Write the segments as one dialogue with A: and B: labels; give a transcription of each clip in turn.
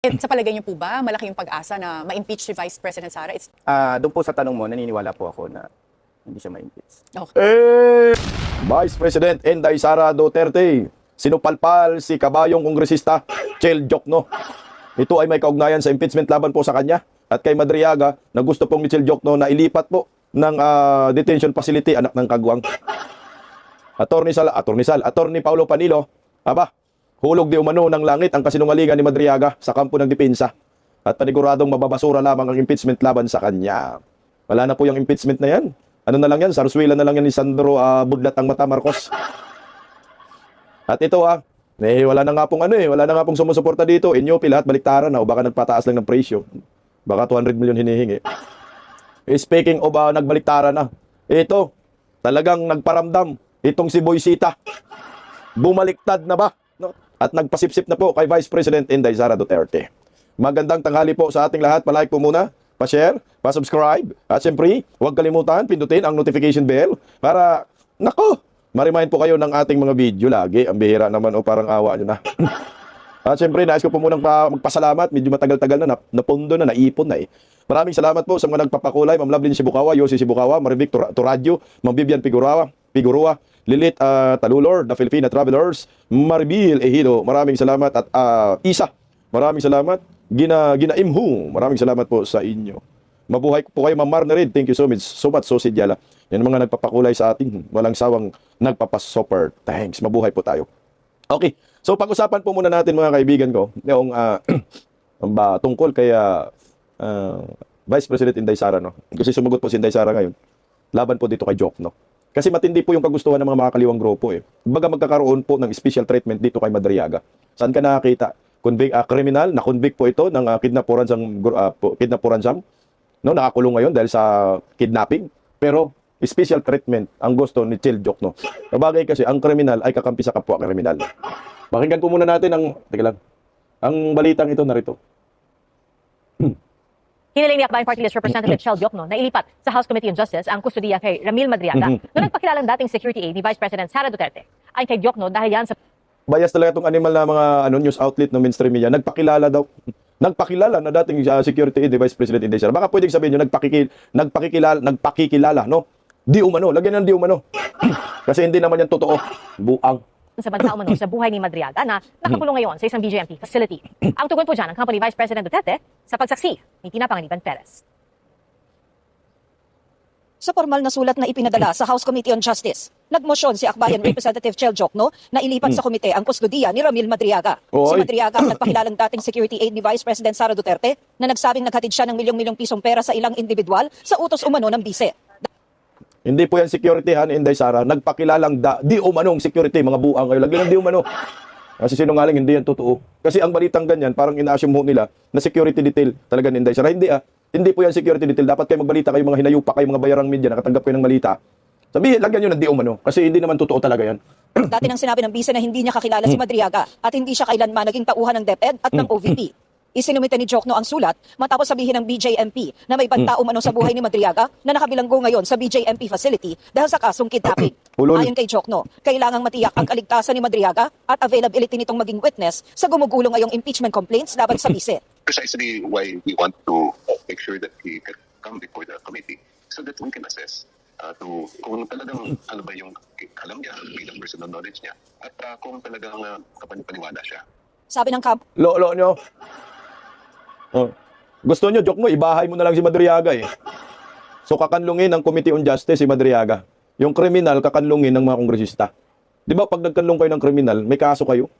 A: Sa palagay niyo po ba, malaki yung pag-asa na ma-impeach si Vice President Sara?
B: Doon po sa tanong mo, naniniwala po ako na hindi siya ma-impeach.
C: Eh, Vice President Inday Sara Duterte, sinupalpal si kabayong kongresista Chel Diokno. Ito ay may kaugnayan sa impeachment laban po sa kanya at kay Madriaga na gusto pong ni Chel Diokno na ilipat po ng detention facility anak ng Kagwang. Attorney Paulo Panilo, hulog di umano ng langit ang kasinungalingan ni Madriaga sa kampo ng depensa at paniguradong mababasura lamang ang impeachment laban sa kanya. Wala na po yung impeachment na yan. Ano na lang yan? Sarsuela na lang yan ni Sandro Budlat ang Mata Marcos. At ito wala na nga pong sumusuporta dito. Inyo, lahat baliktaran na o baka nagpataas lang ng presyo. Baka 200 million hinihingi. Speaking of nagbaliktaran na, ito, talagang nagparamdam. Itong si Boysita, bumaliktad na ba? No? At nagpasipsip na po kay Vice President Inday Sara Duterte. Magandang tanghali po sa ating lahat. Palike po muna, pa-share, pa-subscribe. At siyempre, huwag kalimutan, pindutin ang notification bell para, ma-remind po kayo ng ating mga video lagi. Ang bihira naman parang awa nyo na. At siyempre, nais ko po munang magpasalamat. Medyo matagal-tagal na, napundo na, naipon na eh. Maraming salamat po sa mga nagpapakulay. Ma'am Lovelyn Sibukawa, Yossi Sibukawa, Marivic Turadio, Ma'am Vivian Pigurua, Lilit Talulor, The Filipina Travelers, Marbil Ejido, maraming salamat. At Isa, maraming salamat. Ginaimhu, maraming salamat po sa inyo. Mabuhay po kayo, Ma'am Marnarid. Thank you so much, so Sidyala. Yan mga nagpapakulay sa atin. Walang sawang nagpapasoper. Thanks, mabuhay po tayo. Okay, so pag-usapan po muna natin mga kaibigan ko, yung tungkol kay Vice President Inday Sara, no? Kasi sumagot po si Inday Sara ngayon. Laban po dito kay Diokno. Kasi matindi po yung kagustuhan ng mga makakaliwang grupo eh. Baga magkakaroon po ng special treatment dito kay Madriaga. Saan ka nakakita? Kriminal, na-convict po ito ng kidnap-ransam. No, nakakulong ngayon dahil sa kidnapping. Pero special treatment ang gusto ni Chel Diokno. Sabagay kasi ang kriminal ay kakampi sa kapwa kriminal. Pakinggan po muna natin ang balitang ito narito.
D: Hiniling ni Akbayan Party List Representative Chel Diokno na ilipat sa House Committee on Justice ang kustudiya kay Ramil Madriaga na nagpakilalang dating security aide ni Vice President Sara Duterte. Ay kay Diokno dahil yan sa
C: Bias talaga itong animal na mga news outlet ng mainstream media. Nagpakilala na dating security aide ni Vice President Inday Sara. Baka pwedeng sabihin nyo, nagpakikilala, no? Di umano. Lagyan ng di umano. Kasi hindi naman yan totoo. Buang.
D: sa bansa umano sa buhay ni Madriaga na nakakulong ngayon sa isang BJMP facility. Ang tugon po dyan ng company Vice President Duterte sa pagsaksi ni Tina Panganiban Perez.
E: Sa formal na sulat na ipinadala sa House Committee on Justice, nagmosyon si Akbayan Representative Chel Diokno na ilipat sa komite ang kustodiya ni Ramil Madriaga. Si Madriaga ang nagpakilalang dating security aide ni Vice President Sara Duterte na nagsabing naghatid siya ng milyong-milyong pisong pera sa ilang individual sa utos umano ng bise.
C: Hindi po yan security, Inday Sara. Nagpakilalang di umanong security, mga buang kayo. Lagyan ng di umano. Kasi sinungaling, hindi yan totoo. Kasi ang balitang ganyan, parang ina-assume nila na security detail talaga ni Inday Sara. Hindi po yan security detail. Dapat kayo magbalita, kayo mga hinayupa, kayo mga bayarang media, nakatanggap kayo ng balita. Sabihin, lagyan nyo ng di umano. Kasi hindi naman totoo talaga yan.
E: Dati nang sinabi ng bise na hindi niya kakilala si Madriaga at hindi siya kailanman naging tauhan ng DepEd at ng OVP. Isinumite ni Diokno ang sulat matapos sabihin ng BJMP na may banta umano sa buhay ni Madriaga na nakabilanggo ngayon sa BJMP facility dahil sa kasong kidnapping. Ayon kay Diokno, kailangang matiyak ang kaligtasan ni Madriaga at availability nitong maging witness sa gumugulo ngayong impeachment complaints laban sa bise.
F: Precisely why we want to make sure that he can come before the committee so that we can assess kung talagang ano ba yung alam niya bilang personal knowledge niya at kung talagang kapanipaniwala siya.
E: Sabi ng kamp,
C: Lolo nyo. Gusto nyo, joke mo, ibahay mo na lang si Madriaga eh. So kakanlungin ng Committee on Justice si Madriaga. Yung kriminal, kakanlungin ng mga kongresista. Di ba pag nagkanlong kayo ng kriminal, may kaso kayo?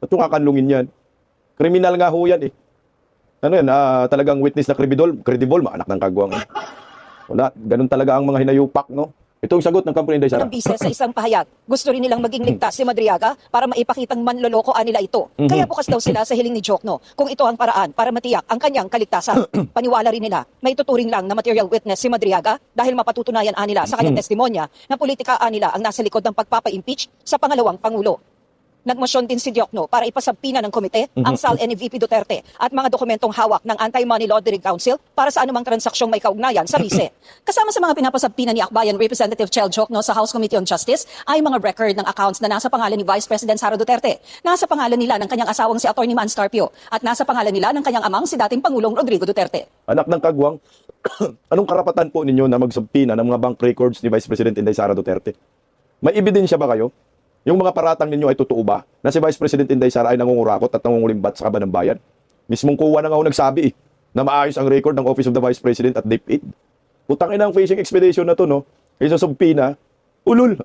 C: At yung kakanlungin yan. Kriminal nga ho yan eh. Ano yan, talagang witness na credible, maanak ng Kagwang. Wala, ganun talaga ang mga hinayupak, no? Ito ang sagot ng company Inday Sara.
E: ng bise sa isang pahayag. Gusto rin nilang maging ligtas si Madriaga para maipakitang manloloko nila ito. Kaya bukas daw sila sa hiling ni Diokno kung ito ang paraan para matiyak ang kanyang kaligtasan. Paniwala rin nila, may tuturing lang na material witness si Madriaga dahil mapatutunayan nila sa kanyang testimonya na politika nila ang nasa likod ng pagpapa-impeach sa pangalawang Pangulo. Nagmosyon din si Diokno para ipasabpina ng komite ang SALN ni VP Duterte at mga dokumentong hawak ng Anti-Money Laundering Council para sa anumang transaksyong may kaugnayan sa bise. Kasama sa mga pinapasabpina ni Akbayan Representative Chel Diokno sa House Committee on Justice ay mga record ng accounts na nasa pangalan ni Vice President Sara Duterte, nasa pangalan nila ng kanyang asawang si Atty. Man Starpio at nasa pangalan nila ng kanyang amang si dating Pangulong Rodrigo Duterte.
C: Anak ng kagwang, anong karapatan po ninyo na magsabpina ng mga bank records ni Vice President Inday Sara Duterte? May ebidensya ba kayo? Yung mga paratang ninyo ay totoo ba na si Vice President Inday Sara ay nangungurakot at nangungulimbat sa kaban ng bayan? Mismong kuha na nga ako nagsabi na maayos ang record ng Office of the Vice President at DepEd. Putang ina ang fishing expedition na to, no? Isasubpina, ulul.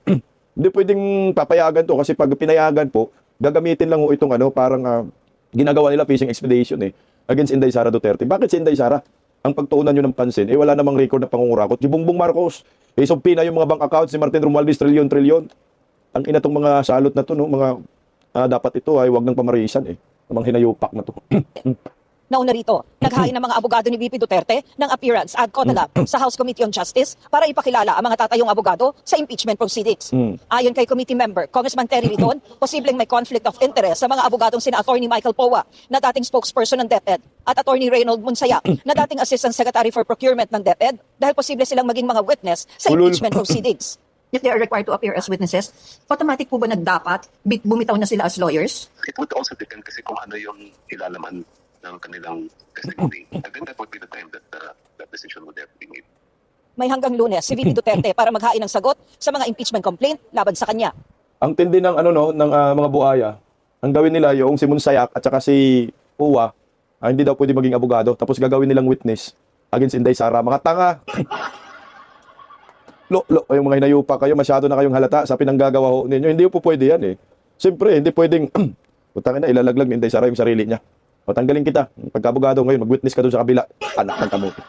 C: Hindi pwedeng papayagan to kasi pag pinayagan po, gagamitin lang ho itong parang ginagawa nila fishing expedition against Inday Sara Duterte. Bakit si Inday Sara? Ang pagtuunan nyo ng pansin, wala namang record na pangungurakot. Si Bongbong Marcos, subpina yung mga bank accounts ni Martin Romualdez, trilyon. Ang ina tong mga salot na to, no? Dapat ito ay wag nang pamarisan Namang hinayupak na to.
E: Nauna rito, naghain ng mga abogado ni VP Duterte ng appearance ad cautelam sa House Committee on Justice para ipakilala ang mga tatayong abogado sa impeachment proceedings. Ayon kay committee member Congressman Terry Riton, posibleng may conflict of interest sa mga abogadong sina Attorney Michael Powa na dating spokesperson ng DepEd at Attorney Reynold Munsaya na dating Assistant Secretary for Procurement ng DepEd dahil posible silang maging mga witness sa
C: Ulul.
E: impeachment proceedings.
G: If they are required to appear as witnesses, automatic po ba nagdapat bumitaw na sila as lawyers?
F: It would also depend kasi kung ano yung ilalaman ng kanilang testimony. And then that would be the time that that decision would have to be made.
E: May hanggang Lunes si VP Duterte para maghain ng sagot sa mga impeachment complaint laban sa kanya.
C: Ang tindi ng ng mga buhaya, ang gawin nila yung si Munsayak at saka si Uwa, hindi daw pwede maging abogado, tapos gagawin nilang witness against Inday Sara. Mga tanga! Yung mga hinayupa kayo, masyado na kayong halata sa pinanggagawa ho ninyo. Hindi po pwede yan Siyempre, hindi pwedeng, putangin na, ilalaglag ni Inday Sara yung sarili niya. O tanggalin kita. Pagka-abogado ngayon, mag-witness ka doon sa kabila. Anak ng kamuti.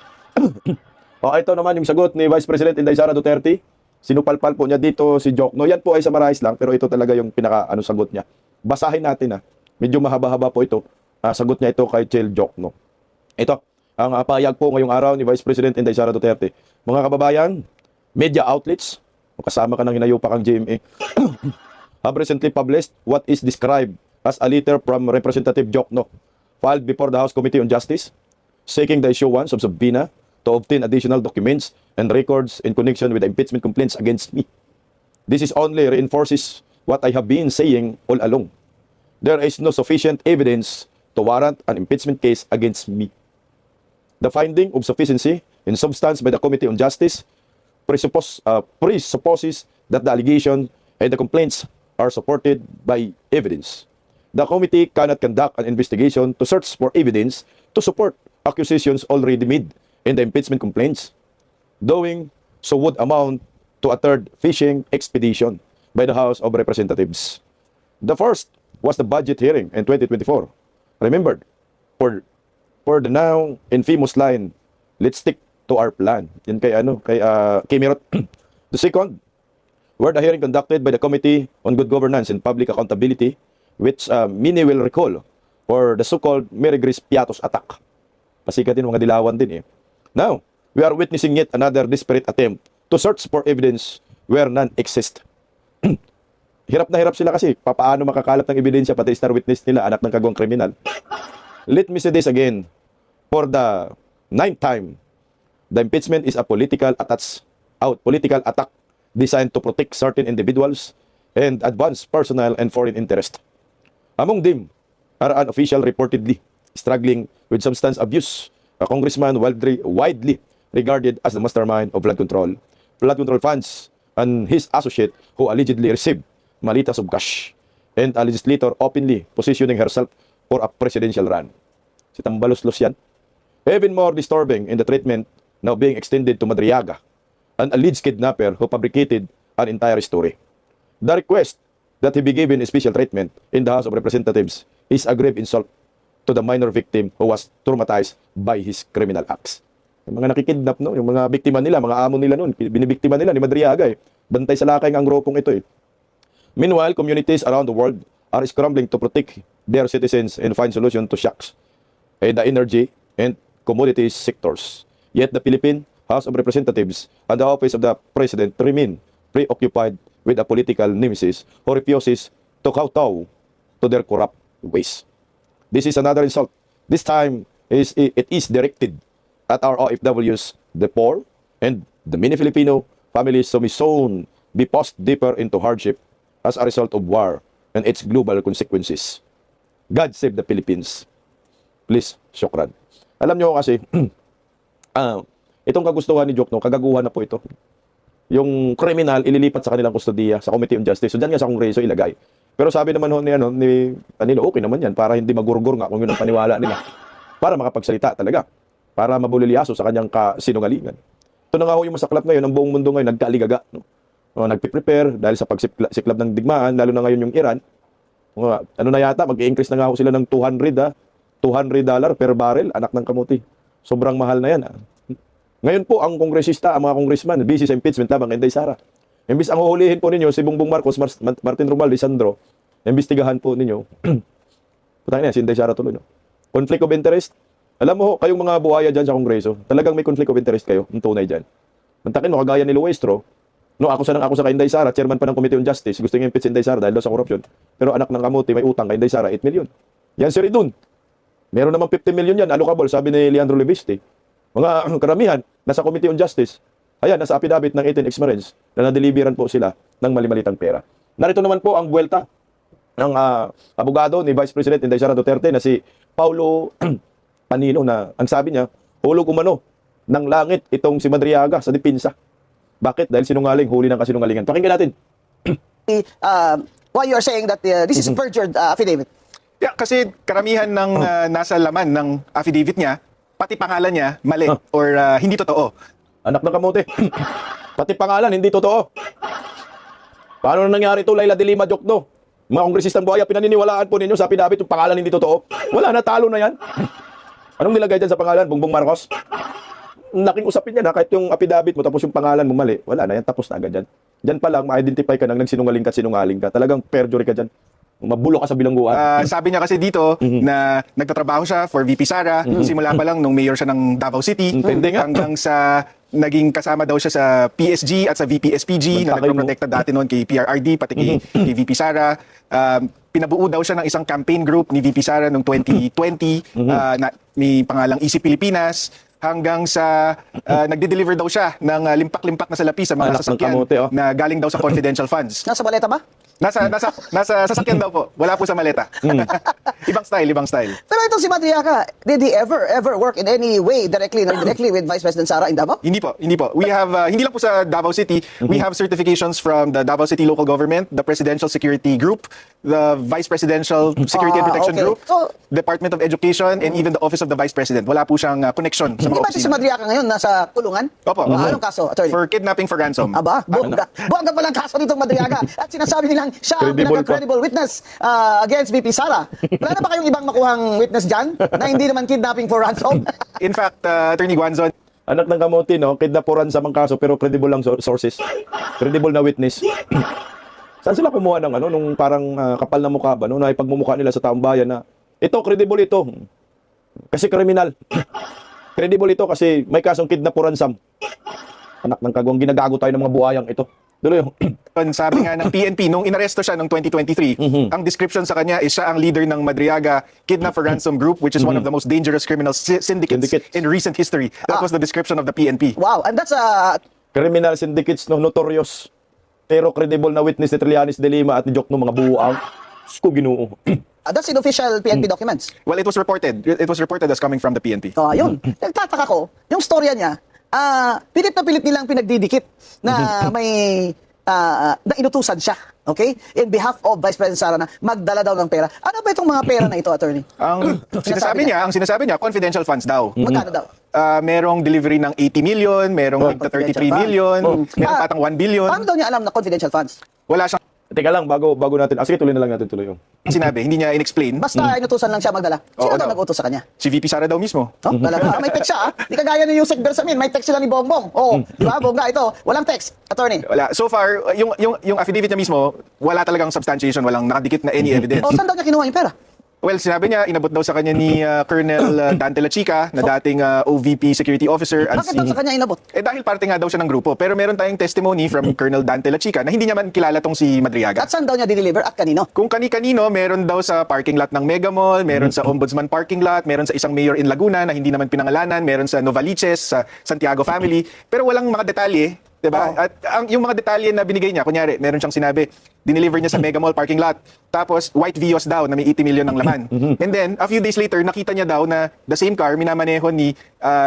C: O ito naman yung sagot ni Vice President Inday Sara Duterte. Sinupalpal po niya dito si Diokno. Yan po ay summarize lang, pero ito talaga yung sagot niya. Basahin natin Medyo mahaba-haba po ito. Sagot niya ito kay Chel Diokno. Ito, ang payag po ngayong araw ni Vice President Inday Sara Duterte. Mga kababayan, media outlets, kasama ka ng hinayupak ang GMA, have recently published what is described as a letter from Representative Diokno filed before the House Committee on Justice, seeking the issuance of subpoena to obtain additional documents and records in connection with the impeachment complaints against me. This is only reinforces what I have been saying all along. There is no sufficient evidence to warrant an impeachment case against me. The finding of sufficiency in substance by the Committee on Justice presupposes that the allegation and the complaints are supported by evidence. The committee cannot conduct an investigation to search for evidence to support accusations already made in the impeachment complaints. Doing so would amount to a third fishing expedition by the House of Representatives. The first was the budget hearing in 2024. Remembered, for the now infamous line, let's stick to our plan. Yan kay Kimirot. The second, were the hearing conducted by the Committee on Good Governance and Public Accountability, which many will recall, for the so-called Mary Grace Piatos attack. Pasikat din, mga dilawan din Now, we are witnessing yet another desperate attempt to search for evidence where none exist. Hirap na hirap sila kasi paano makakalap ng ebidensya pati star witness nila, anak ng kagawang kriminal. Let me say this again. For the 9th time, the impeachment is a political attack designed to protect certain individuals and advance personal and foreign interest. Among them are an official reportedly struggling with substance abuse, a congressman widely regarded as the mastermind of flood control funds, and his associate who allegedly received malitas of cash, and a legislator openly positioning herself for a presidential run. Si Tambalos-los yan. Even more disturbing in the treatment now being extended to Madriaga, an alleged kidnapper who fabricated an entire story. The request that he be given special treatment in the House of Representatives is a grave insult to the minor victim who was traumatized by his criminal acts. Yung mga nakikidnap, yung mga biktima nila, mga amo nila noon, binibiktima nila ni Madriaga Bantay sa lakay ang grupong ito Meanwhile, communities around the world are scrambling to protect their citizens and find solution to shocks in the energy and commodities sectors. Yet the Philippine House of Representatives and the Office of the President remain preoccupied with a political nemesis who refuses to kowtow to their corrupt ways. This is another insult. This time it is directed at our OFWs, the poor, and the many Filipino families who may soon be pushed deeper into hardship as a result of war and its global consequences. God save the Philippines. Please, syukran. Alam nyo kasi, itong kagustuhan ni Jokno, kagaguhan na po ito. Yung kriminal, ililipat sa kanilang kustodiya sa Committee on Justice. So, dyan nga sa Kongreso ilagay. Pero sabi naman ho ni Panilo, okay naman yan, para hindi magurgur nga kung yun ang paniwala nila. Para makapagsalita talaga. Para mabulilyaso sa kanyang kasinungalingan. Ito na nga ho yung masaklap ngayon, ang buong mundo ngayon, nagkaligaga. No? Nagpiprepare dahil sa pagsiklab ng digmaan, lalo na ngayon yung Iran. Ano na yata, mag-i-increase na nga ho sila ng $200 per barrel, anak ng kamuti. Sobrang mahal na yan. Ngayon po, ang kongresista, ang mga congressman, busy sa impeachment labang kay Inday Sara. Imbis ang huhulihin po ninyo, si Bongbong Marcos, Martin Romualdez, Sandro, imbestigahan po ninyo. Putang na yan, si Inday Sara tuloy. No? Conflict of interest. Alam mo, kayong mga buhaya dyan sa Kongreso, talagang may conflict of interest kayo, yung tunay dyan. Mantakin mo, kagaya ni Luestro, no, ako sa kay Inday Sara, chairman pa ng Committee on Justice, gusto niya impeach si Inday Sara dahil daw sa korupsyon. Pero anak ng kamuti, may utang kay Inday Sara, 8 million. Yan si Ridun. Meron namang 50 million yan, allocable, sabi ni Leandro Leviste. Mga karamihan, nasa Committee on Justice. Ayan, nasa affidavit ng 18 Exmarines na nadeliveran po sila ng mali-malitang pera. Narito naman po ang buwelta ng abogado ni Vice President Inday Sara Duterte na si Paulo Panilo na ang sabi niya, hulog umano ng langit itong si Madriaga sa depensa. Bakit? Dahil sinungaling, huli ng kasinungalingan. Pakinggan natin.
H: Why you are saying that this is a perjured affidavit?
I: Yeah, kasi karamihan ng nasa laman ng affidavit niya, pati pangalan niya, mali or hindi totoo.
C: Anak ng kamote. Pati pangalan, hindi totoo. Paano na nangyari ito, Laila de Lima Jokno? Mga kongresistang buhaya, pinaniniwalaan po ninyo sa affidavit yung pangalan hindi totoo. Wala, natalo na yan. Anong nilagay dyan sa pangalan? Bongbong Marcos? Laking usapin yan ha, kahit yung affidavit mo tapos yung pangalan mo mali, wala na yan, tapos na agad dyan. Dyan pa lang, ma-identify ka nang nagsinungaling ka. Talagang perjury ka dyan. Mabulo ka sa bilangguan.
I: Sabi niya kasi dito na nagtatrabaho siya for VP Sara, simula pa lang nung mayor siya ng Davao City, hanggang sa naging kasama daw siya sa PSG at sa VP SPG na nagproprotekta dati noon kay PRRD, pati kay VP Sara. Pinabuo daw siya ng isang campaign group ni VP Sara noong 2020 na may pangalang Easy Pilipinas, hanggang sa nagde-deliver daw siya ng limpak-limpak na salapi sa mga sasakyan na galing daw sa confidential funds.
H: Nasa baleta ba?
I: Nasa sasakyan daw po. Wala po sa maleta. Ibang style.
H: Pero ito si Madriaga, did he ever work in any way directly or indirectly with Vice President Sara in Davao?
I: Hindi po. We have, hindi lang po sa Davao City, we have certifications from the Davao City Local Government, the Presidential Security Group, the Vice Presidential Security and Protection Group,
H: So,
I: Department of Education, and even the Office of the Vice President. Wala po siyang connection sa
H: hindi
I: mga
H: ba si
I: opisina.
H: Madriaga ngayon nasa kulungan?
I: Opo.
H: Anong kaso, attorney?
I: For kidnapping for ransom.
H: Aba, bongga palang kaso nitong Madriaga. At sinasabi nilang siya ang pinaka-credible witness against VP Sara. Wala na ba kayong ibang makuhang witness dyan na hindi naman kidnapping for ransom?
I: In fact, Attorney Guanzon,
C: Anak ng kamote, no? Kidnapuran sa mga kaso pero credible lang sources. Credible na witness. Saan sila kumuha ng nung parang kapal na mukha ba? No? Na ipagmumukha nila sa taong bayan na ito, credible ito. Kasi kriminal. Credible ito kasi may kasong kidnapuran sam. Anak ng kagawang ginagago tayo ng mga buhayang ito. Duloy.
I: sabi nga ng PNP, nung inaresto siya noong 2023, ang description sa kanya is siya ang leader ng Madriaga Kidnap for Ransom Group, which is one of the most dangerous criminal syndicates in recent history. That was the description of the PNP.
H: Wow, and that's
C: Criminal syndicates, no, notorious. Pero credible na witness ni Trillanes de Lima at ni Jokno, mga buwang. Sko ginoo.
H: that's in official PNP documents.
I: Well, it was reported. It was reported as coming from the PNP.
H: Ayun. Nagtataka ko, yung storya niya, pilit na pilit nilang pinagdidikit na may na inutusan siya, okay? In behalf of Vice President Sara na magdala daw ng pera. Ano ba itong mga pera na ito, attorney?
I: Ang sinasabi niya, confidential funds daw.
H: Magkano daw?
I: Merong delivery ng 80 million, merong 33 million, meron patang 1 billion.
H: Paano daw niya alam na confidential funds?
I: Wala siyang
C: Teka lang, bago natin. Sige, tuloy na lang natin tuloy yung.
I: sinabi, hindi niya in-explain.
H: Basta inutusan lang siya magdala. Sino
I: Oo,
H: daw
I: daw.
H: nag-utos sa kanya?
I: Si VP Sara daw mismo.
H: Oh, talaga. May text siya, Di kagaya ni Yusek Bersamin, may text sila ni Bongbong. Oh, di ba? Bongga ito. Walang text, attorney.
I: Wala. So far, yung affidavit niya mismo, wala talagang substantiation, walang nakadikit na any evidence.
H: O, saan daw niya kinuha yung pera?
I: Well, sinabi niya, inabot daw sa kanya ni Colonel Dante La Chica, na dating OVP Security Officer. At
H: Bakit daw sa kanya inabot?
I: dahil parte nga daw siya ng grupo. Pero meron tayong testimony from Colonel Dante La Chica na hindi niya man kilala tong si Madriaga.
H: At saan daw niya dineliver at kanino?
I: Kung kani-kanino, meron daw sa parking lot ng Mega Mall, meron sa Ombudsman parking lot, meron sa isang mayor in Laguna na hindi naman pinangalanan, meron sa Novaliches, sa Santiago family, pero walang mga detalye, 'di ba?
H: Oo.
I: At yung mga detalye na binigay niya, kunyari, meron siyang sinabi, dineliver niya sa Mega Mall parking lot. Tapos white Vios daw na may 80 million ng laman. And then a few days later, nakita niya daw na the same car minamaneho ni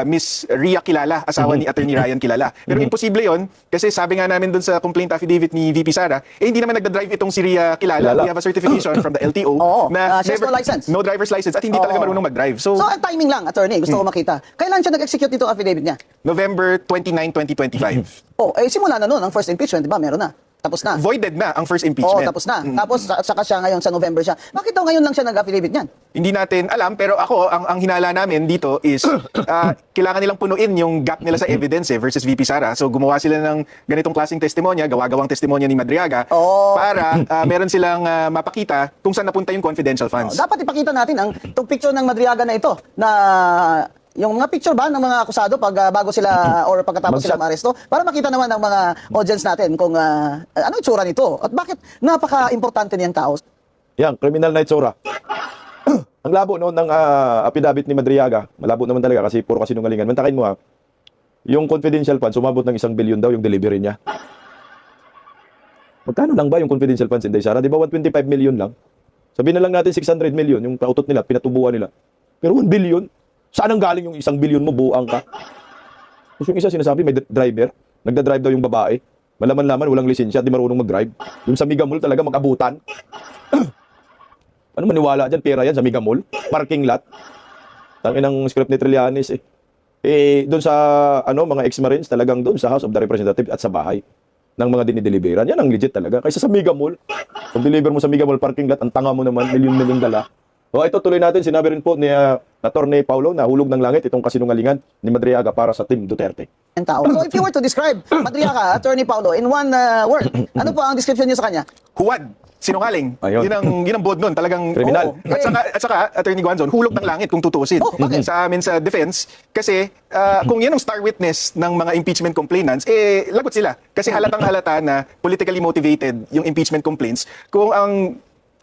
I: Miss Ria Kilala, asawa ni Attorney Ryan Kilala. Pero imposible 'yon kasi sabi nga namin dun sa complaint affidavit ni VP Sara, hindi naman nagda-drive itong si Ria Kilala. We have a certification from the LTO
H: Oo.
I: na
H: She has no license.
I: no driver's license at hindi talaga
H: Oo.
I: marunong mag-drive. So,
H: So, ang timing lang, attorney, gusto ko makita. Kailan siya nag-execute nito affidavit niya?
I: November 29, 2025.
H: Oh, simula na noon ang first impeachment, di ba? Meron na. Tapos na.
I: Voided na ang first
H: Oo,
I: impeachment.
H: tapos na. Tapos saka siya ngayon sa November siya. Bakit daw ngayon lang siya nag-affidavit niyan?
I: Hindi natin alam, pero ako, ang hinala namin dito is kailangan nilang punuin yung gap nila sa evidence versus VP Sara. So gumawa sila ng ganitong klaseng testimonya, gawa-gawang testimonya ni Madriaga
H: Oo.
I: para meron silang mapakita kung saan napunta yung confidential funds.
H: Dapat ipakita natin itong picture ng Madriaga na ito na yung mga picture ba ng mga akusado pag bago sila or pagkatapos sila maaresto para makita naman ng mga audience natin kung ano itsura nito at bakit napaka-importante niyang tao.
C: Yan, criminal na itsura. Ang labo noon ng affidavit ni Madriaga, malabo naman talaga kasi puro kasinungalingan. Mantakin mo ha, yung confidential funds, sumabot ng 1 billion daw yung delivery niya. Magkano lang ba yung confidential funds, Inday Sara? Di ba 125 million lang? Sabihin na lang natin 600 million, yung pautot nila, pinatubuan nila. Pero 1 billion? Saan ang galing yung 1 billion mo, buang ka? Tapos yung isa sinasabi, may driver. Nagda-drive daw yung babae. Malaman-laman, walang lisensya, di marunong mag-drive. Yung sa Mega Mall talaga mag-abutan. Ano maniwala dyan? Pera yan sa Mega Mall? Parking lot? Tangin ng script ni Trillanes eh. Doon sa mga ex-marines talagang doon sa House of the Representatives at sa bahay ng mga dinideliveran. Yan ang legit talaga. Kaysa sa Mega Mall, kung deliver mo sa Mega Mall parking lot, ang tanga mo naman, milyon-milyon dala. O ito tuloy natin, sinabi rin po ni Attorney Paulo na hulog ng langit itong kasinungalingan ni Madriaga para sa Team Duterte.
H: Ang tao. So if you were to describe Madriaga, Attorney Paulo, in one word, ano po ang description niyo sa kanya?
I: Huwad, sinungaling.
C: Ayun.
I: Yun ang bod nun, talagang
C: Kriminal.
I: Oo. At saka Attorney Guanzon, hulog ng langit kung tutuusin.
H: Bakit?
I: Sa amin sa defense, kasi kung yan ang star witness ng mga impeachment complainants, lagot sila. Kasi halatang halata na politically motivated yung impeachment complaints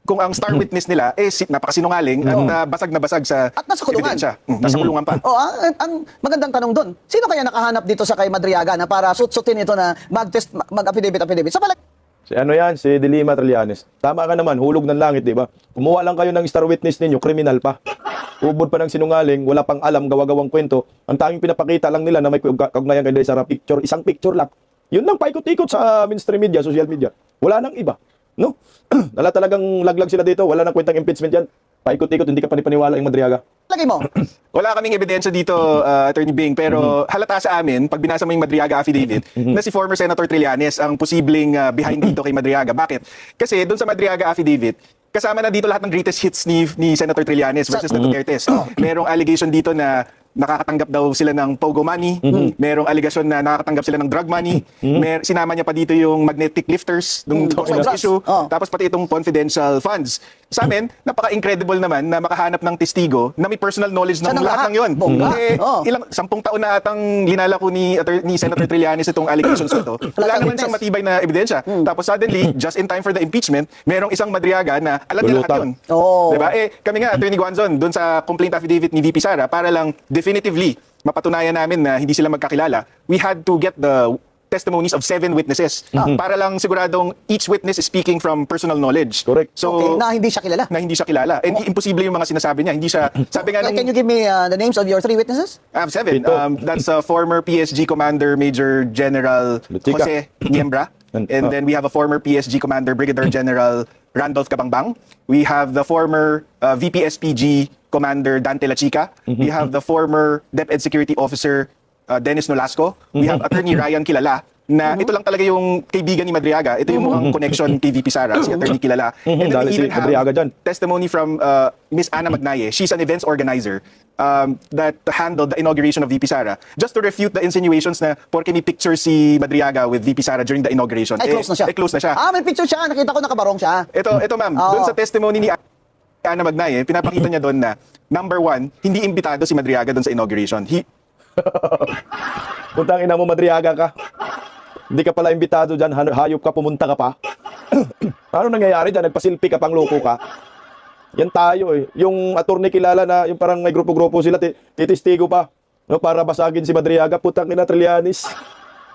I: kung ang star witness nila napakasinungaling at basag na basag sa
H: At nasa kulungan.
I: ebidensya. Nasa kulungan pa.
H: Oh, ang magandang tanong doon. Sino kaya nakahanap dito sa kay Madriaga na para sut-sutin ito na mag-affidavit? Sa palagay
C: Si Dilima Trillanes. Tama ka naman, hulog ng langit, di ba? Kumuha lang kayo ng star witness ninyo, kriminal pa. Ubod pa ng sinungaling, wala pang alam, gawa-gawang kwento. Ang tanging pinapakita lang nila na may kaugnayan kay Inday Sara picture, isang picture lang. Yun lang, paikot-ikot sa mainstream media, social media. Wala nang iba. No? Wala talagang laglag sila dito, wala nang kwentang impeachment yan. Paikot-ikot, hindi ka panipaniwala yung Madriaga.
H: mo,
I: Wala kaming ebidensya dito, Attorney Bing, pero halata sa amin, pag binasa mo yung Madriaga affidavit, na si former Senator Trillanes ang posibleng behind dito kay Madriaga. Bakit? Kasi doon sa Madriaga affidavit, kasama na dito lahat ng greatest hits ni Senator Trillanes versus na Dutertes. Merong allegation dito na nakakatanggap daw sila ng pogo money. Merong allegation na nakakatanggap sila ng drug money. Sinama niya pa dito yung magnetic lifters nung issue. Tapos pati itong confidential funds. Sa amin, napaka-incredible naman na makahanap ng testigo na may personal knowledge ng
H: Siya ng
I: lahat
H: lahat.
I: ng yun.
H: Bongga.
I: Ilang 10 taon na atang linalako ni Senator Trillanes itong allegations na to. Wala naman siyang matibay na ebidensya. Tapos suddenly, just in time for the impeachment, merong isang Madriaga na alam niya lahat yun. Diba? Kami nga, Attorney Guanzon, doon sa complaint affidavit ni VP Sara, para lang definitively mapatunayan namin na hindi sila magkakilala, we had to get the testimonies of 7 witnesses para lang siguradong each witness is speaking from personal knowledge.
C: Correct.
I: So,
H: na hindi siya kilala.
I: na hindi siya kilala. And imposible yung mga sinasabi niya. Hindi siya, sabi nga
H: Can you give me the names of your 3 witnesses?
I: I have 7.
C: Pito.
I: That's former PSG Commander Major General
C: Lutica.
I: Jose Niembra. And then we have a former PSG Commander Brigadier General Randolph Cabangbang. We have the former VP-SPG Commander Dante La Chica. We have the former DepEd Security Officer Dennis Nolasco. We have Attorney Ryan Kilala, na ito lang talaga yung kaibigan ni Madriaga. Ito yung mukhang connection kay VP Sara, si Attorney Kilala. And then
C: Dali
I: we
C: si
I: even have
C: Madriaga dyan.
I: testimony from Miss Ana Magnaye. She's an events organizer that handled the inauguration of VP Sara. Just to refute the insinuations na porke may picture si Madriaga with VP Sara during the inauguration.
H: Ay, close na siya.
I: Close na siya.
H: May picture siya. Nakita ko nakabarong siya.
I: Ito ma'am, doon sa testimony ni Ana Magnay, pinapakita niya doon na, number one, hindi imbitado si Madriaga doon sa inauguration.
C: Putang ina mo, Madriaga ka. Hindi ka pala imbitado dyan, hayop ka, pumunta ka pa. Ano nangyayari dyan? Nagpasilpi ka, pang loko ka. Yan tayo eh. Yung attorney kilala na, yung parang may grupo-grupo sila, titistigo pa. No, para basagin si Madriaga, putang ina, Trillanes.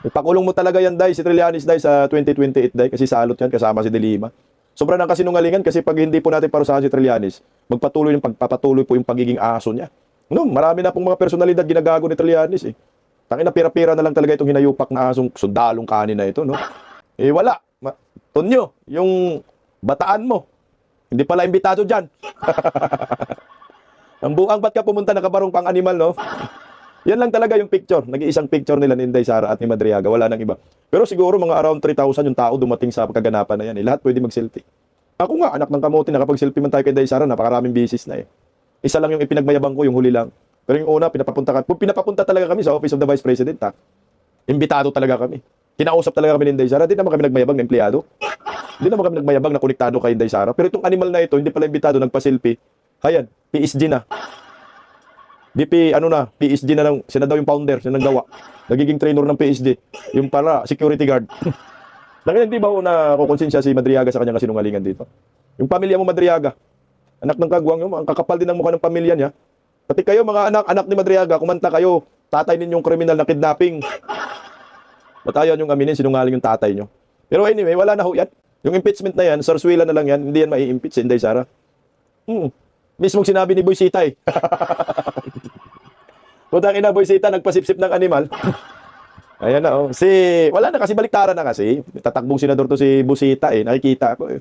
C: Ipakulong mo talaga yan, Day, si Trillanes, Day, sa 2028, Day, kasi salot yan, kasama si De Lima. Sobra ng kasinungalingan kasi pag hindi po natin parusahan si Trillanes, pagpapatuloy po yung pagiging aso niya. No, marami na pong mga personalidad ginagago ni Trillanes eh. Tangina, pira-pira na lang talaga itong hinayupak na asong sundalong kanin na ito, no? Eh, wala. Tonyo, yung bataan mo. Hindi pala imbitado dyan. Ang buang ba't ka pumunta nakabarong pang animal, no? Yan lang talaga yung picture. Nag-iisang picture nila ni Inday Sara at ni Madriaga. Wala nang iba. Pero siguro mga around 3,000 yung tao dumating sa kaganapan na yan. Eh. Lahat pwede mag-selfie. Ako nga, anak ng kamote, nakapag-selfie man tayo kay Inday Sara, napakaraming bisis na eh. Isa lang yung ipinagmayabang ko, yung huli lang. Pero yung una, pinapapunta talaga kami sa Office of the Vice President, ha? Imbitado talaga kami. Kinausap talaga kami ni Inday Sara. Hindi naman kami nagmayabang na empleyado. Hindi naman kami nagmayabang na konektado kay Inday Sara. Pero itong animal na ito, hindi pala imbitado, nagpa-selfie. Hayan, PSG na. BP, PSG na lang. Siya na daw yung founder, siya nang gawa. Nagiging trainer ng PSG. Yung para, security guard. Nakita, hindi ba na kukonsensya si Madriaga sa kanyang kasinungalingan dito? Yung pamilya mo, Madriaga. Anak ng kagwang yung ang kakapal din ng mukha ng pamilya niya. Pati kayo, mga anak ni Madriaga, kumanta kayo, tatay ninyong kriminal na kidnapping. Ba't ayaw niyong aminin, sinungaling yung tatay niyo? Pero anyway, wala na ho yan. Yung impeachment na yan, sarswila na lang yan, hindi yan mai-impeach si Inday Sara. Mismong sinabi ni Boysita eh. Putang ina, Boysita, nagpasipsip ng animal. Ayan na, oh. Wala na kasi, baliktaran na kasi. Tatakbong senador to si Boysita eh, nakikita ko eh.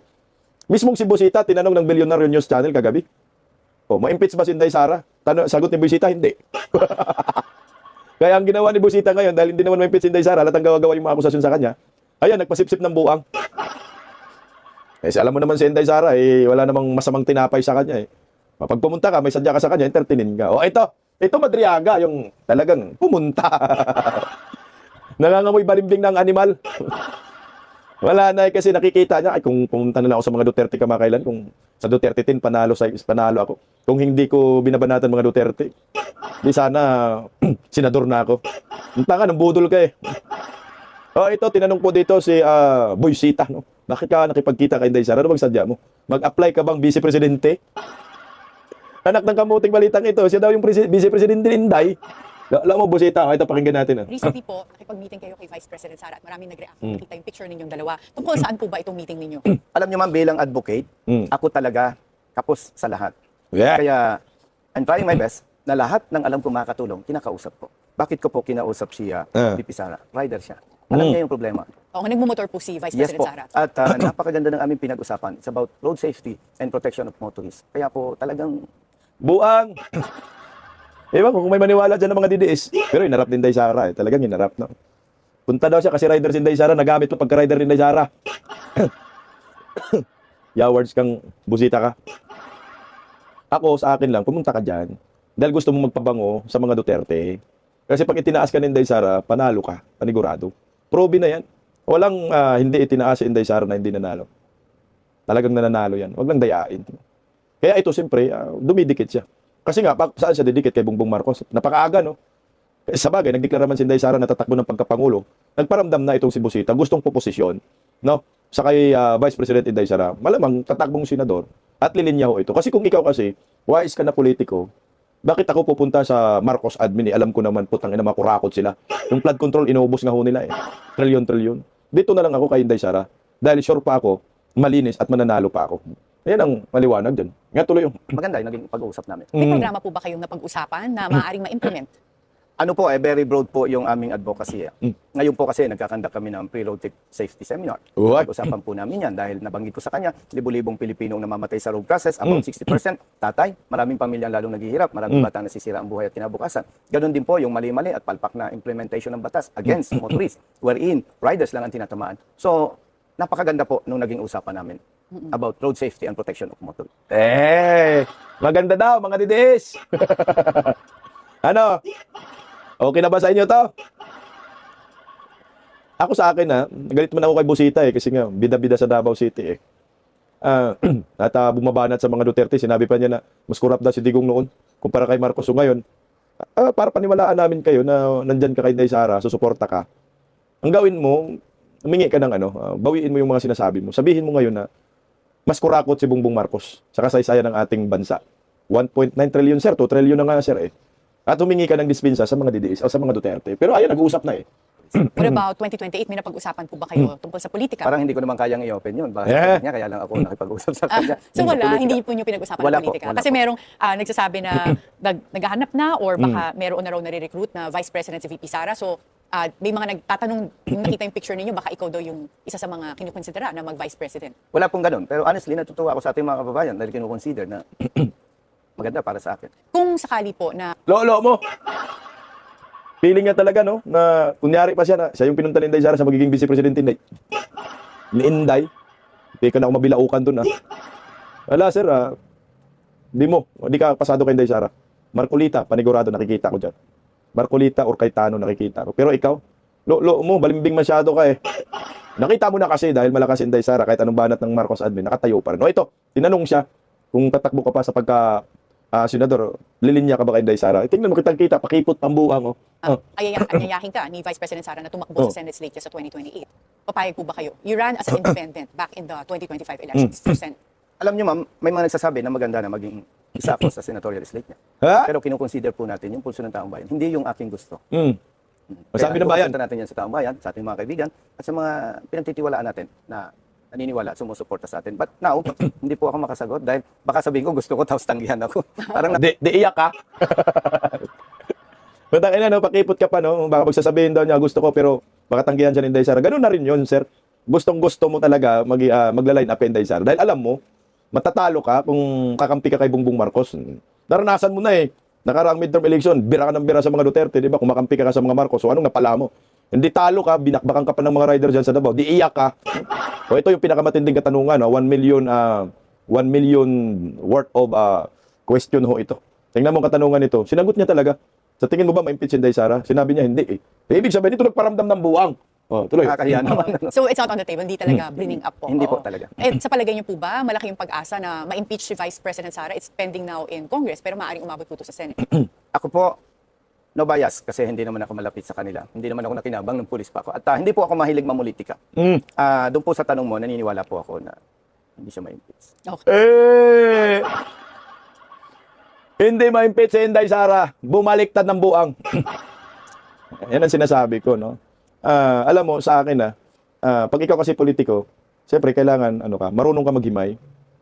C: Mismong si Boysita, tinanong ng Billionaire News Channel kagabi. Oh, ma-impeach ba si Inday Sara? Sagot ni Boysita, hindi. Kaya ang ginawa ni Boysita ngayon, dahil hindi naman ma-impeach si Inday Sara, latang gawa-gawa yung mga akusasyon sa kanya, ayan, nagpasipsip ng buang. Eh, alam mo naman si Inday Sara, eh, wala namang masamang tinapay sa kanya eh. Pag pumunta ka, may sadya ka sa kanya, entertainin ka. O, ito Madriaga, yung talagang pumunta. Nangangamoy balimbing ng animal. Wala na eh, kasi nakikita niya, ay kung pumunta na lang ako sa mga Duterte kamakailan, kung sa Duterte 10, panalo ako. Kung hindi ko binabanatan mga Duterte, di sana senador na ako. Ang tanga, nang budol ka eh. O, ito, tinanong po dito si Boysita, no? Bakit ka nakipagkita kay Inday Sara? Ano bang sadya mo? Mag-apply ka bang vice presidente? Anak ng kamuting balitang ito, siya daw yung vice presidente ni Inday. Alam mo, Boysita, ito pakinggan natin.
A: Recently po, nakipag-meeting kayo kay Vice President Sara at maraming nag-react. Nakita yung picture ninyong dalawa. Tungkol saan po ba itong meeting ninyo?
B: Alam niyo ma'am, bilang advocate, ako talaga kapos sa lahat.
C: Yeah.
B: Kaya, I'm trying my best na lahat ng alam ko makakatulong, kinakausap ko. Bakit ko po kinausap siya, VP Sara? Rider siya. Alam niya yung problema.
A: Oo, nagmumotor po si Vice
B: Yes
A: President
B: po.
A: Sara.
B: At napakaganda ng aming pinag-usapan. It's about road safety and protection of motorists. Kaya po talagang
C: Buang! Ewan ko kung may maniwala dyan ng mga DDS. Pero inarap din Inday Sara eh. Talagang inarap, no? Punta daw siya kasi rider si Inday Sara. Nagamit pa pagka-rider ni Inday Sara. Yawards kang busita ka. Ako, sa akin lang, pumunta ka dyan. Dahil gusto mo magpabango sa mga Duterte. Kasi pag itinaas ka ni Inday Sara, panalo ka. Panigurado. Probe na yan. Walang hindi itinaas si Inday Sara na hindi nanalo. Talagang nananalo yan. Huwag lang dayain. Kaya ito, siyempre, dumidikit siya. Kasi nga, saan siya didikit kay Bongbong Marcos? Napakaaga, no? Sa bagay, nagdeklara man si Inday Sara na tatakbo ng pagkapangulo. Nagparamdam na itong si Boysita, gustong poposisyon, no? Sa kay Vice President Inday Sara, malamang tatakbong senador at lilinya ho ito. Kasi kung ikaw kasi, wise ka na politiko, bakit ako pupunta sa Marcos admin? Alam ko naman, putang ina, makurakot sila. Yung flood control, inuubos nga ho nila eh. Trilyon. Dito na lang ako kay Inday Sara. Dahil sure pa ako, malinis at mananalo pa ako. Ayan ang maliwanag dyan. Nga tuloy yung...
B: maganda yung naging pag-uusap namin.
A: May programa po ba kayong napag-usapan na maaaring ma-implement?
B: Ano po, very broad po yung aming advocacy. Ngayon po kasi nagkakandak kami ng pre-road safety seminar.
C: What?
B: Pag-usapan po namin yan dahil nabanggit ko sa kanya, libo-libong Pilipinong namamatay sa road process, about 60%. Tatay, maraming pamilyang lalong naghihirap, maraming batang nasisira ang buhay at kinabukasan. Ganon din po yung mali-mali at palpak na implementation ng batas against motorists, wherein riders lang ang tinatamaan. So, napakaganda po nung naging usapan namin about road safety and protection of motorists.
C: Maganda daw, mga DDS. Ano? Okay na ba sa inyo to? Ako sa akin nagalit man ako kay Boysita kasi nga, bida-bida sa Davao City eh. At bumabanat sa mga Duterte, sinabi pa niya na mas corrupt daw si Digong noon kumpara kay Marcos. So ngayon, para paniwalaan namin kayo na nandyan ka kay Inday Sara, susuporta ka. Ang gawin mo, humingi ka ng bawiin mo yung mga sinasabi mo. Sabihin mo ngayon na mas kurakot si Bongbong Marcos sa kasaysayan ng ating bansa. 1.9 trillion, sir. 2 trillion na nga, sir, eh. At humingi ka ng dispensa sa mga DDS o sa mga Duterte. Pero ayun, nag-uusap na eh.
A: What about 2028? May napag-usapan po ba kayo tungkol sa politika?
B: Parang hindi ko naman kayang i-open yun. Baka
C: Yeah.
B: niya, kaya lang ako nakipag-usap sa kanya.
A: So
B: Yung sa
A: wala,
B: politika.
A: hindi po nyo pinag-usapan
B: Wala
A: ng
B: po,
A: politika.
B: wala
A: Kasi
B: po.
A: merong nagsasabi na naghahanap na or baka meron na raw nare-recruit na Vice President si VP Sara. So may mga nagtatanong, yung nakita yung picture ninyo, baka ikaw daw yung isa sa mga kinukonsidera na mag-Vice President.
B: Wala pong ganun. Pero honestly, natutuwa ako sa ating mga kababayan dahil kinukonsider na maganda para sa akin.
A: Kung sakali po na
C: Lolo mo! Feeling niya talaga, no? Na kunyari pa siya na siya yung pinunta ni Inday Sara sa magiging Vice President ni Inday. Hindi ka na ako mabilaukan dun, ha? Wala, sir, Hindi ka pasado kay Inday Sara. Marcolita, panigurado, nakikita ko dyan. Marcolita or Cayetano, nakikita ko. Pero ikaw, lolo mo, balimbing masyado ka eh. Nakita mo na kasi dahil malakas si Inday Sara, kahit anong banat ng Marcos admin, nakatayo pa rin. O ito, tinanong siya kung tatakbo ka pa sa pagka senador, lilinya ka ba kay Inday Sara? Tingnan mo, kitang-kita, pakipot pambuang.
A: ayayahin ka ni Vice President Sara na tumakbo sa Senate slate niya sa 2028. Papayag po ba kayo? You ran as an independent back in the 2025 elections.
B: Alam niyo, ma'am, may mga nagsasabi na maganda na maging isa ako sa senatorial slate niya.
C: Ha?
B: Pero kinukonsider po natin yung pulso ng taong bayan. Hindi yung aking gusto.
C: Masabi ng bayan.
B: Kaya natin yan sa taong bayan, sa ating mga kaibigan, at sa mga pinagtitiwalaan natin na naniniwala at sumusuporta sa atin. But now, hindi po ako makasagot dahil baka sabihin ko gusto ko tapos tanggihan ako. Parang
C: Di iyak ka. Matangin na, no? Pakipot ka pa, no? Baka magsasabihin daw niya, gusto ko, pero baka tanggihan siya ni Inday Sara. Ganun na rin yun, sir. Gustong-gusto mo talaga magla-line up Inday Sara. Dahil alam mo, matatalo ka kung kakampi ka kay Bongbong Marcos. Naranasan mo na eh. Nakaraang midterm election, bira ka ng bira sa mga Duterte, di ba? Kumakampi ka sa mga Marcos. So anong napala mo? Hindi talo ka, binakbakan ka pa ng mga rider dyan sa Davao. Di iyak ka. O ito yung pinakamatinding katanungan, 1 million worth of question ho ito. Tingnan mo ang katanungan ito. Sinagot niya talaga. Sa tingin mo ba ma-impeach si Inday Sara? Sinabi niya hindi eh. Ibig sabihin, ito nagparamdam ng buwang. Tuloy.
B: nakakahiya naman.
A: So it's not on the table, hindi talaga bringing up po.
B: Hindi po
A: Oo.
B: talaga.
A: Sa palagay niyo po ba, malaki yung pag-asa na ma-impeach si Vice President Sara? It's pending now in Congress, pero maaaring umabot po ito sa Senate.
B: Ako po, no bias kasi hindi naman ako malapit sa kanila. Hindi naman ako nakinabang ng pulis pa ako. At hindi po ako mahilig mamulitika. Doon po sa tanong mo, naniniwala po ako na hindi siya ma-impeach.
C: Hindi ma-impeach si Inday Sara. Bumaliktad ng buang. Yan ang sinasabi ko, no? Alam mo, sa akin, pag ikaw kasi politiko, siyempre, kailangan, marunong ka maghimay.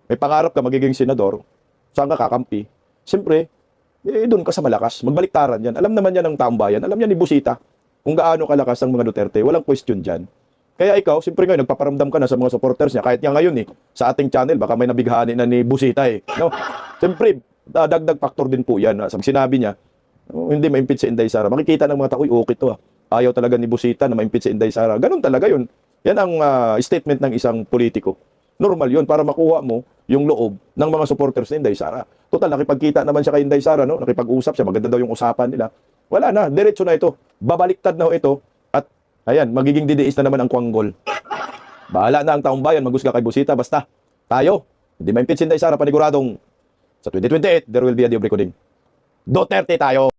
C: May pangarap ka, magiging senador. Saan ka kakampi? Siyempre, doon ka sa malakas. Magbaliktaran yan. Alam naman yan ng taong bayan. Alam yan ni Busita kung gaano kalakas ang mga Duterte. Walang question dyan. Kaya ikaw, siyempre ngayon, nagpaparamdam ka na sa mga supporters niya. Kahit nga ngayon sa ating channel, baka may nabighani na ni Busita eh. No? Siyempre, dagdag factor din po yan. Sabi sinabi niya, hindi ma-impeach si Inday Sara. Makikita ng mga tao, okay to Ayaw talaga ni Busita na ma-impeach si Inday Sara. Ganun talaga yun. Yan ang statement ng isang politiko. Normal yun para makuha mo yung loob ng mga supporters ni Inday Sara. Total, nakipagkita naman siya kay Inday Sara, no? Nakipag-usap siya, maganda daw yung usapan nila. Wala na, diretso na ito. Babaliktad na ito. At ayan, magiging didiis na naman ang kwanggol. Bahala na ang taong bayan, magusga kay Busita. Basta, tayo, hindi ma-impeach si Inday Sara, paniguradong sa 2028, there will be a deal recording. Duterte tayo!